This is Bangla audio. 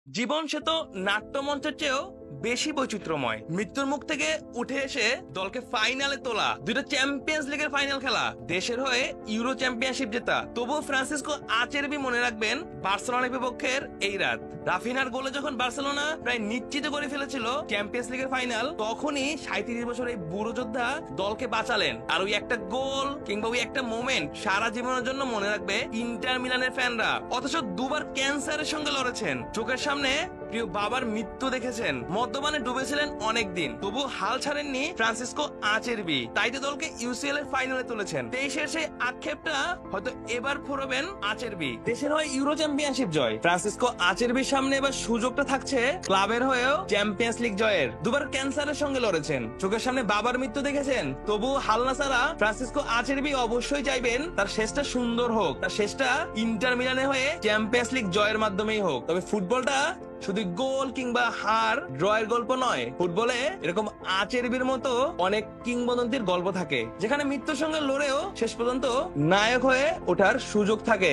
জীবন সে তো নাট্যমঞ্চের চেয়েও বেশি বৈচিত্র্যময়। মৃত্যুর মুখ থেকে উঠে এসে দলকে ফাইনালে তোলা, দুটো চ্যাম্পিয়ন্স লিগের ফাইনাল খেলা, দেশের হয়ে ইউরো চ্যাম্পিয়নশিপ জেতা, তবুও ফ্রান্সিসকো আচেরবি মনে রাখবেন বার্সেলোনা বিপক্ষের এই রাত। রাফিনার গোলে যখন বার্সেলোনা প্রায় নিশ্চিত করে ফেলেছিল চ্যাম্পিয়ন্স লিগের ফাইনাল, তখনই 37 বছর এই বুড়ো যোদ্ধা দলকে বাঁচালেন। আর ওই একটা গোল কিংবা ওই একটা মোমেন্ট সারা জীবনের জন্য মনে রাখবে ইন্টার মিলানের ফ্যানরা। অথচ দুবার ক্যান্সারের সঙ্গে লড়েছেন, চোখের সামনে প্রিয় বাবার মৃত্যু দেখেছেন, মদ্যপানে ডুবেছিলেন অনেকদিন, তবু হাল ছাড়েননি ফ্রান্সিসকো আচেরবি। তাই তো দলকে ইউসিএল এর ফাইনালে তুলেছেন। 23-এর সেই আক্ষেপটা হয়তো এবার ফুরবেন আচেরবি। দেশের হয়ে ইউরো চ্যাম্পিয়নশিপ জয়, ফ্রান্সিসকো আচেরবির সামনে এবার সুযোগটা থাকছে ক্লাবের হয়েও চ্যাম্পিয়ন্স লিগ জয়ের। দুবার ক্যান্সারের সঙ্গে লড়েছেন, চোখের সামনে বাবার মৃত্যু দেখেছেন, তবু হাল না ছাড়া ফ্রান্সিসকো আচেরবি অবশ্যই চাইবেন তার শেষটা সুন্দর হোক, তার শেষটা ইন্টার মিলানে হয়ে চ্যাম্পিয়ন্স লিগ জয়ের মাধ্যমেই হোক। তবে ফুটবলটা শুধু গোল কিংবা হার ড্রয়ের গল্প নয়, ফুটবলে এরকম আচেরবির মতো অনেক কিংবদন্তির গল্প থাকে, যেখানে মৃত্যুর সঙ্গে লড়েও শেষ পর্যন্ত নায়ক হয়ে ওঠার সুযোগ থাকে।